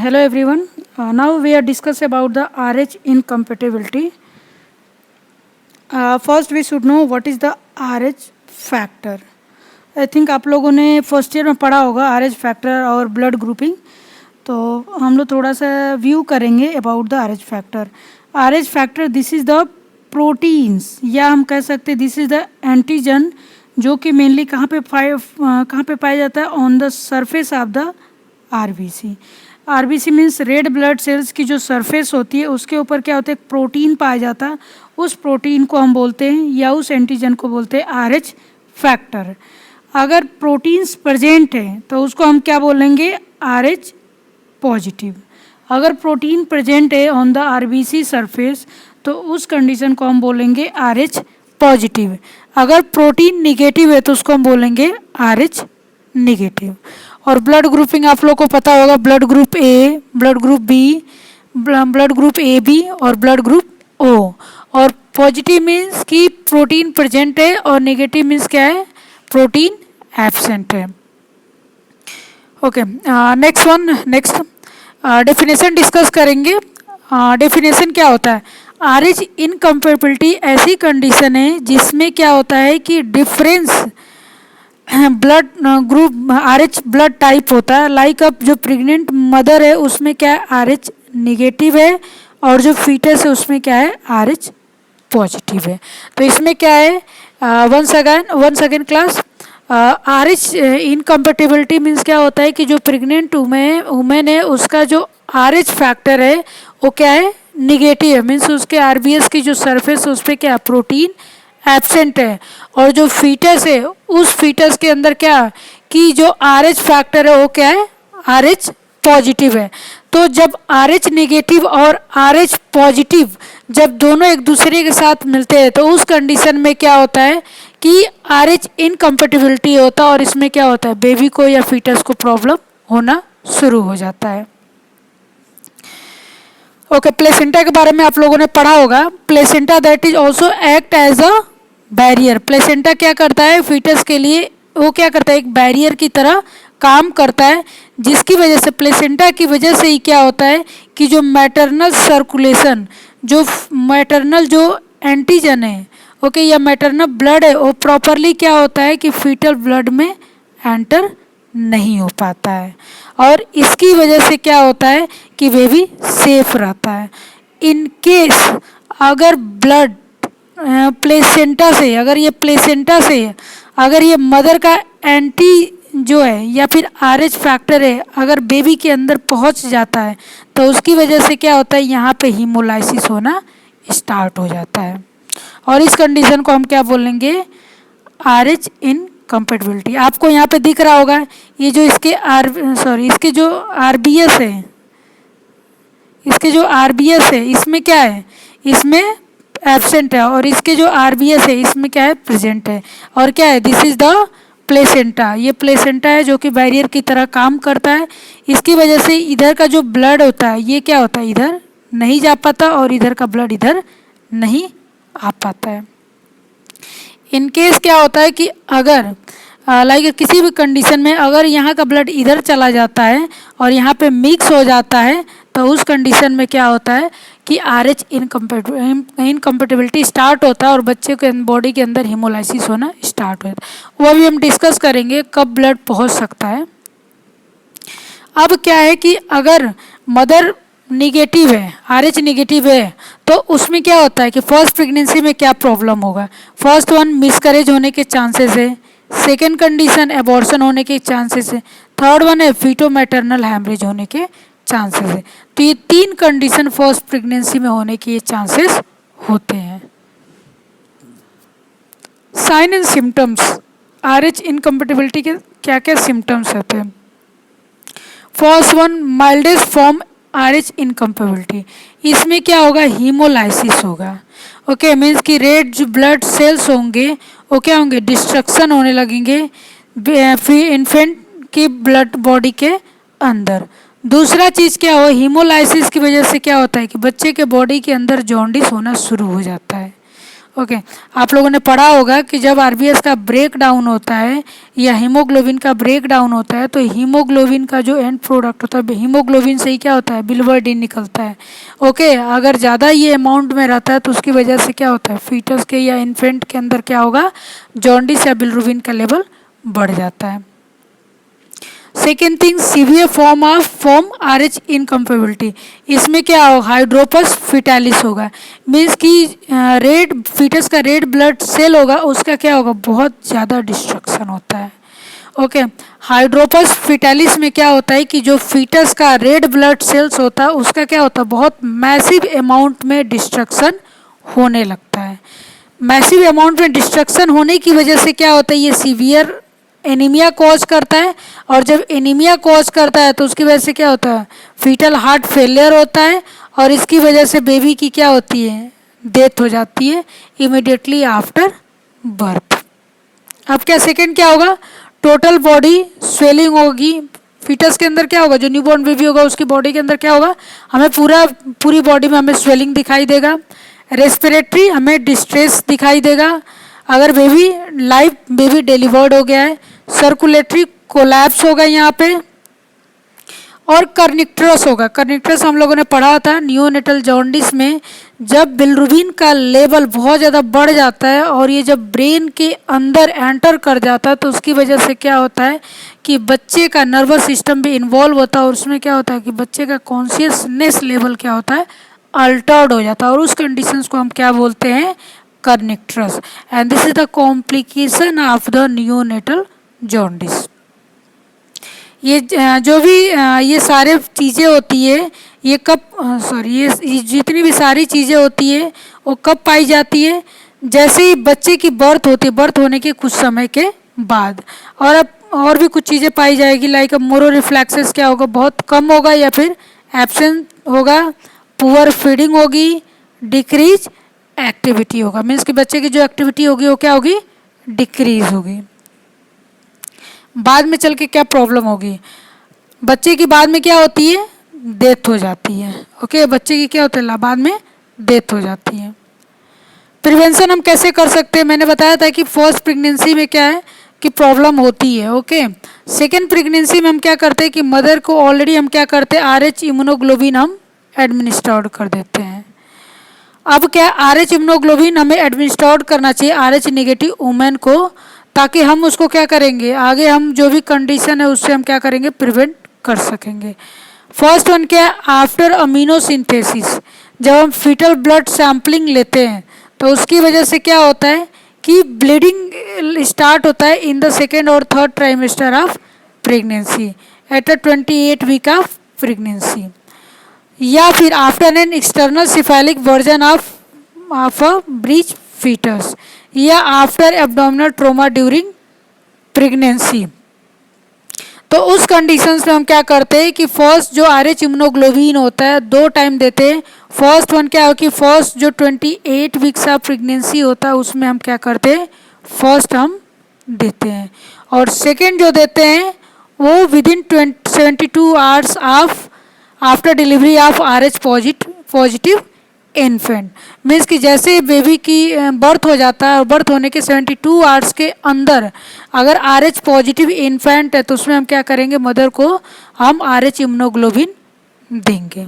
Hello everyone. Now we are discuss about the RH incompatibility. First we should know what is the RH factor. I think आप लोगों ने first year में पढ़ा होगा RH factor और blood grouping. तो हम लोग थोड़ा सा व्यू करेंगे about the RH factor. RH factor this is the proteins, या हम कह सकते हैं दिस इज़ द एंटीजन, जो कि मेनली कहाँ पे पाया जाता है? On the surface of the RBC. RBC means red blood sales की जो सरफेस होती है उसके ऊपर क्या होता है? प्रोटीन पाया जाता है. उस प्रोटीन को हम बोलते हैं या उस एंटीजन को बोलते हैं RH फैक्टर. अगर प्रोटीन्स प्रेजेंट है तो उसको हम क्या बोलेंगे? RH positive. अगर प्रोटीन प्रेजेंट है ऑन द RBC सरफेस तो उस कंडीशन को हम बोलेंगे RH पॉजिटिव. अगर प्रोटीन निगेटिव है तो उसको हम बोलेंगे RH निगेटिव. और ब्लड ग्रुपिंग आप लोग को पता होगा, blood group A, blood group B, blood group A B और ब्लड ग्रुप ओ. और पॉजिटिव मीन्स कि प्रोटीन प्रेजेंट है और नेगेटिव मीन्स क्या है? प्रोटीन एब्सेंट है. ओके, नेक्स्ट डेफिनेशन डिस्कस करेंगे. डेफिनेशन क्या होता है? RH इनकम्पेटिबिलिटी ऐसी कंडीशन है जिसमें क्या होता है कि difference blood group RH blood type होता है. लाइक अब जो प्रेग्नेंट मदर है उसमें क्या है? RH निगेटिव है और जो फीटस है उसमें क्या है? RH पॉजिटिव है. तो इसमें क्या है? Once again class, RH incompatibility means क्या होता है कि जो प्रेग्नेंट वुमेन है उसका जो RH फैक्टर है वो क्या है? निगेटिव है. मीन्स उसके RBS की जो सरफेस है उस पर क्या? प्रोटीन एब्सेंट है. और जो फीटस है उस फीटस के अंदर क्या कि जो RH फैक्टर है वो क्या है? RH पॉजिटिव है. तो जब RH नेगेटिव और RH पॉजिटिव जब दोनों एक दूसरे के साथ मिलते हैं तो उस कंडीशन में क्या होता है कि RH इनकम्पेटिबिलिटी होता है. और इसमें क्या होता है? बेबी को या फीटस को प्रॉब्लम होना शुरू हो जाता है. ओके, प्लेसेंटा के बारे में आप लोगों ने पढ़ा होगा. Placenta that is also act as a barrier. Placenta क्या करता है? फीटस के लिए वो क्या करता है? एक बैरियर की तरह काम करता है, जिसकी वजह से प्लेसेंटा की वजह से ही क्या होता है कि जो मैटरनल सर्कुलेशन, जो मैटरनल जो एंटीजन है ओके या मैटरनल ब्लड है वो प्रॉपरली क्या होता है कि फीटल ब्लड में एंटर नहीं हो पाता है. और इसकी वजह से क्या होता है कि बेबी सेफ रहता है. इन केस अगर ब्लड प्लेसेंटा से अगर ये मदर का एंटी जो है या फिर RH फैक्टर है अगर बेबी के अंदर पहुंच जाता है तो उसकी वजह से क्या होता है? यहाँ पे हीमोलाइसिस होना स्टार्ट हो जाता है. और इस कंडीशन को हम क्या बोलेंगे? RH incompatibility. आपको यहाँ पे दिख रहा होगा ये जो इसके जो RBS है, इसमें क्या है? इसमें एब्सेंट है. और इसके जो RBS है इसमें क्या है? प्रेजेंट है. और क्या है? This is the placenta. ये प्लेसेंटा है जो कि बैरियर की तरह काम करता है. इसकी वजह से इधर का जो ब्लड होता है ये क्या होता है? इधर नहीं जा पाता और इधर का ब्लड इधर नहीं आ पाता है. इन केस क्या होता है कि अगर लाइक किसी भी कंडीशन में अगर यहाँ का ब्लड इधर चला जाता है और यहाँ पे मिक्स हो जाता है तो उस कंडीशन में क्या होता है कि RH इनकम्पेटिबिलिटी स्टार्ट होता है और बच्चे के बॉडी के अंदर हीमोलाइसिस होना स्टार्ट होता है. वो भी हम डिस्कस करेंगे कब ब्लड पहुँच सकता है. अब क्या है कि अगर मदर निगेटिव है, RH निगेटिव है तो उसमें क्या होता है कि फर्स्ट प्रेगनेंसी में क्या प्रॉब्लम होगा? फर्स्ट वन मिसकैरेज होने के चांसेस है. सेकेंड कंडीशन एबॉर्शन होने के चांसेस है. थर्ड वन है फीटो मैटरनल हैमरेज होने के चांसेस है. तो ये 3 कंडीशन फर्स्ट प्रेगनेंसी में होने के ये चांसेस होते हैं. Sign and symptoms. RH incompatibility के क्या क्या सिम्टम्स होते हैं? First one mildest form RH incompatibility. इसमें क्या होगा? हीमोलाइसिस होगा. ओके, मीन्स कि रेड जो ब्लड सेल्स होंगे वो क्या होंगे? डिस्ट्रक्शन होने लगेंगे फिर इन्फेंट की ब्लड बॉडी के अंदर. दूसरा चीज़ क्या हो? हीमोलाइसिस की वजह से क्या होता है कि बच्चे के बॉडी के अंदर जॉन्डिस होना शुरू हो जाता है. ओके, आप लोगों ने पढ़ा होगा कि जब आरबीएस का ब्रेक डाउन होता है या हीमोग्लोबिन का ब्रेक डाउन होता है तो हीमोग्लोबिन का जो एंड प्रोडक्ट होता है हीमोग्लोबिन से ही क्या होता है, बिलिरुबिन निकलता है। ओके, अगर ज़्यादा ये अमाउंट में रहता है तो उसकी वजह से क्या होता है, फीटस के या इन्फेंट के अंदर क्या होगा, जॉन्डिस या बिलिरुबिन का लेवल बढ़ जाता है। Second thing, severe form RH incompatibility, इसमें क्या होगा, हाइड्रोपस फिटालिस होगा। मीन्स कि रेड फीटस का रेड ब्लड सेल होगा उसका क्या होगा, बहुत ज़्यादा डिस्ट्रक्शन होता है। ओके, हाइड्रोपस फिटालिस में क्या होता है कि जो फीटस का रेड ब्लड सेल्स होता है उसका क्या होता है, बहुत मैसिव अमाउंट में डिस्ट्रक्शन होने लगता है। मैसिव अमाउंट में डिस्ट्रक्शन होने की वजह से क्या होता है, ये सीवियर एनीमिया कॉज करता है। और जब एनीमिया कॉज करता है तो उसकी वजह से क्या होता है, फीटल हार्ट फेलियर होता है और इसकी वजह से बेबी की क्या होती है, डेथ हो जाती है इमिडिएटली आफ्टर बर्थ। अब क्या सेकंड क्या होगा, टोटल बॉडी स्वेलिंग होगी। फीटस के अंदर क्या होगा, जो न्यूबॉर्न बेबी होगा उसकी बॉडी के अंदर क्या होगा, हमें पूरी बॉडी में हमें स्वेलिंग दिखाई देगा। रेस्पिरेटरी हमें डिस्ट्रेस दिखाई देगा अगर बेबी डिलीवर्ड हो गया है। सर्कुलेटरी कोलैप्स होगा यहाँ पे। और कर्निक्टरस होगा। कर्निक्टरस हम लोगों ने पढ़ा था नियोनेटल जॉन्डिस में, जब बिलिरुबिन का लेवल बहुत ज़्यादा बढ़ जाता है और ये जब ब्रेन के अंदर एंटर कर जाता है तो उसकी वजह से क्या होता है कि बच्चे का नर्वस सिस्टम भी इन्वॉल्व होता है और उसमें क्या होता है कि बच्चे का कॉन्शियसनेस लेवल क्या होता है, अल्टर्ड हो जाता है और उस कंडीशंस को हम क्या बोलते हैं, kernicterus. And this is the complication of the neonatal jaundice. ये जो भी ये सारे चीज़ें होती है ये कब ये जितनी भी सारी चीज़ें होती है वो कब पाई जाती है, जैसे ही बच्चे की बर्थ होती है, बर्थ होने के कुछ समय के बाद। और अब और भी कुछ चीज़ें पाई जाएगी, लाइक मोरो रिफ्लेक्सेस क्या होगा, बहुत कम होगा या फिर एब्सेंट होगा। पुअर फीडिंग होगी, डिक्रीज एक्टिविटी होगा। मीन्स कि बच्चे की जो एक्टिविटी होगी वो क्या होगी, डिक्रीज होगी। बाद में चल के क्या प्रॉब्लम होगी, बच्चे की बाद में क्या होती है, डेथ हो जाती है। ओके, बच्चे की क्या होता है, बाद में डेथ हो जाती है। प्रिवेंशन हम कैसे कर सकते हैं, मैंने बताया था कि फर्स्ट प्रेगनेंसी में क्या है कि प्रॉब्लम होती है। ओके, सेकेंड प्रेगनेंसी में हम क्या करते हैं कि मदर को ऑलरेडी हम क्या करते हैं, RH इम्यूनोग्लोबिन हम एडमिनिस्टर्ड कर देते हैं। अब क्या RH इम्यूनोग्लोबिन हमें एडमिनिस्टर्ड करना चाहिए RH नेगेटिव वुमेन को, ताकि हम उसको क्या करेंगे, आगे हम जो भी कंडीशन है उससे हम क्या करेंगे, प्रिवेंट कर सकेंगे। फर्स्ट वन क्या है, आफ्टर अमीनोसिंथेसिस, जब हम फीटल ब्लड सैम्पलिंग लेते हैं तो उसकी वजह से क्या होता है कि ब्लीडिंग स्टार्ट होता है इन द सेकेंड और third trimester of pregnancy at 28 week of pregnancy, या फिर after an external cephalic version of a breech fetus, या after abdominal trauma during pregnancy. तो उस कंडीशंस में हम क्या करते हैं कि फर्स्ट जो RH इम्यूनोग्लोबिन होता है 2 टाइम देते हैं। फर्स्ट वन क्या हो कि फर्स्ट जो 28 वीक्स ऑफ प्रेगनेंसी होता है उसमें हम क्या करते हैं, फर्स्ट हम देते हैं। और सेकेंड जो देते हैं वो within 72 hours of after delivery of RH positive infant. Means कि जैसे बेबी की बर्थ हो जाता है और बर्थ होने के 72 आवर्स के अंदर अगर RH पॉजिटिव इन्फेंट है तो उसमें हम क्या करेंगे, मदर को हम RH इम्यूनोग्लोबिन देंगे।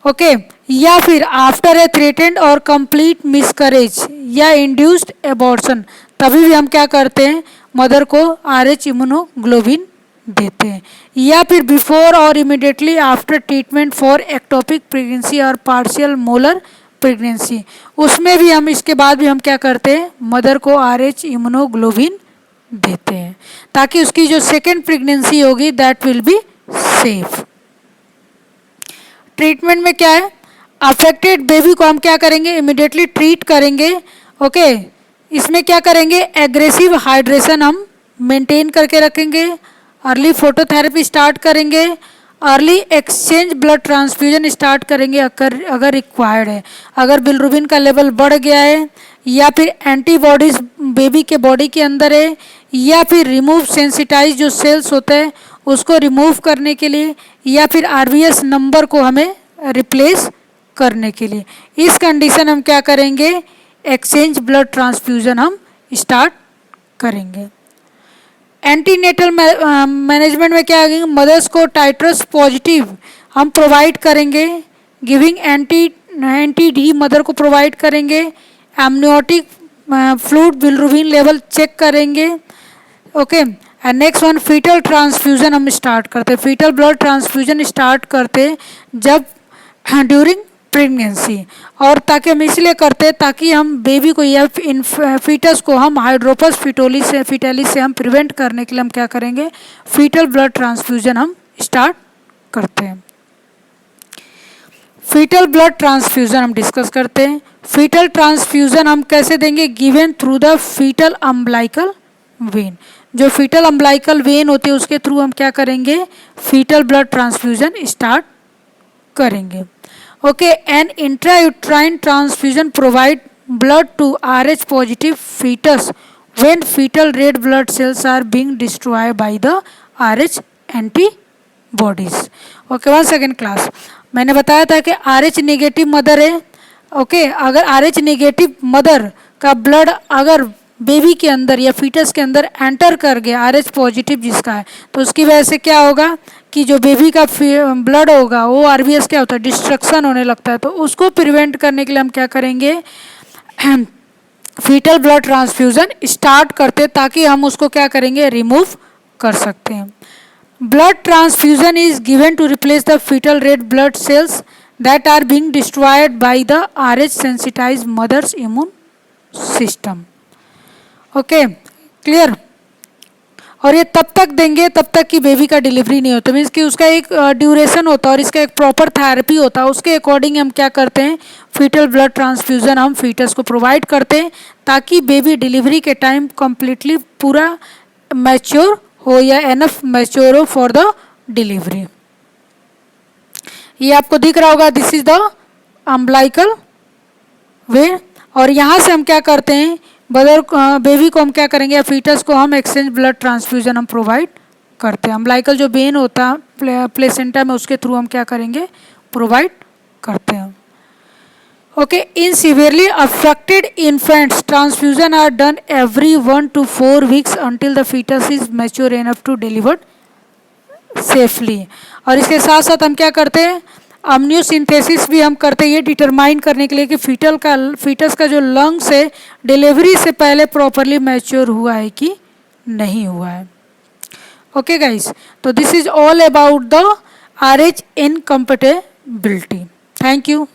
ओके, या फिर आफ्टर ए थ्रेटेंड और कंप्लीट मिसकरेज या इंड्यूस्ड एबॉर्शन, तभी भी हम क्या करते हैं, मदर को RH इम्यूनोग्लोबिन देते हैं। या फिर बिफोर और immediately after treatment for ectopic pregnancy और पार्शियल मोलर प्रेगनेंसी, उसमें भी हम इसके बाद भी हम क्या करते हैं, मदर को RH इम्यूनोग्लोबिन देते हैं ताकि उसकी जो सेकेंड प्रेगनेंसी होगी that will be safe. Treatment में क्या है, अफेक्टेड बेबी को हम क्या करेंगे, इमिडिएटली ट्रीट करेंगे। ओके, इसमें क्या करेंगे, एग्रेसिव हाइड्रेशन हम मेंटेन करके रखेंगे, अर्ली फोटोथेरेपी स्टार्ट करेंगे, early exchange blood transfusion start करेंगे अगर रिक्वायर्ड है, अगर बिलिरुबिन का लेवल बढ़ गया है या फिर एंटीबॉडीज बेबी के बॉडी के अंदर है, या फिर रिमूव सेंसिटाइज जो सेल्स होते हैं उसको रिमूव करने के लिए, या फिर RBS नंबर को हमें रिप्लेस करने के लिए। इस कंडीशन हम क्या करेंगे, एक्सचेंज ब्लड ट्रांसफ्यूजन हम स्टार्ट करेंगे। एंटीनेटल मैनेजमेंट में क्या आएंगे, मदर्स को टाइट्रस पॉजिटिव हम प्रोवाइड करेंगे, गिविंग एंटी डी मदर को प्रोवाइड करेंगे, amniotic fluid bilirubin level check करेंगे। Okay, and next one fetal transfusion हम स्टार्ट करते हैं। फीटल ब्लड ट्रांसफ्यूजन स्टार्ट करते जब ड्यूरिंग प्रेगनेंसी, और ताकि हम इसलिए करते हैं ताकि हम बेबी को या फीटस को हम हाइड्रोपस फिटेलिस से हम प्रिवेंट करने के लिए हम क्या करेंगे, फीटल ब्लड ट्रांसफ्यूजन हम स्टार्ट करते हैं। फीटल ब्लड ट्रांसफ्यूजन हम डिस्कस करते हैं। फीटल ट्रांसफ्यूजन हम कैसे देंगे, given through the fetal umbilical vein. जो फीटल अम्बलाइकल वेन होती है उसके थ्रू हम क्या करेंगे, फीटल ब्लड ट्रांसफ्यूजन स्टार्ट करेंगे। Okay, an intrauterine transfusion provide blood to RH positive fetus when fetal red blood cells are being destroyed by the RH antibodies. Okay, one second class, मैंने बताया था कि RH नेगेटिव मदर है। Okay, अगर RH negative mother का blood अगर baby के अंदर या फीटस के अंदर एंटर कर गया, RH पॉजिटिव जिसका है, तो उसकी वजह से क्या होगा कि जो बेबी का ब्लड होगा वो RBS क्या होता है, डिस्ट्रक्शन होने लगता है। तो उसको प्रिवेंट करने के लिए हम क्या करेंगे, फीटल ब्लड ट्रांसफ्यूजन स्टार्ट करते ताकि हम उसको क्या करेंगे, रिमूव कर सकते हैं। Blood transfusion is given to replace the fetal red blood cells that are being destroyed by the RH sensitised mother's immune system. Okay, clear. और ये तब तक देंगे तब तक कि बेबी का डिलीवरी नहीं होता, मीन्स कि उसका एक ड्यूरेशन होता है और इसका एक प्रॉपर थेरेपी होता है। उसके अकॉर्डिंग हम क्या करते हैं, फीटल ब्लड ट्रांसफ्यूजन हम फीटस को प्रोवाइड करते हैं ताकि बेबी डिलीवरी के टाइम कम्प्लीटली पूरा मैच्योर हो या एनफ मैच्योर हो फॉर द डिलीवरी। ये आपको दिख रहा होगा, दिस इज द अम्बलाइकल वे। और यहाँ से हम क्या करते हैं, बेबी को हम क्या करेंगे, फीटस को हम एक्सचेंज ब्लड ट्रांसफ्यूजन हम प्रोवाइड करते हैं। अम्बलाइकल जो वेन होता है प्लेसेंटा में, उसके थ्रू हम क्या करेंगे, प्रोवाइड करते हैं। Okay, in severely affected infants transfusion are done every 1 to 4 weeks until the fetus is mature enough to deliver safely. और इसके साथ साथ हम क्या करते हैं, अम्नियोसिंथेसिस भी हम करते हैं, ये डिटरमाइन करने के लिए कि फीटस का जो लंग्स है डिलीवरी से पहले प्रॉपरली मैच्योर हुआ है कि नहीं हुआ है। ओके गाइस, तो this is all about the RH incompatibility. Thank you.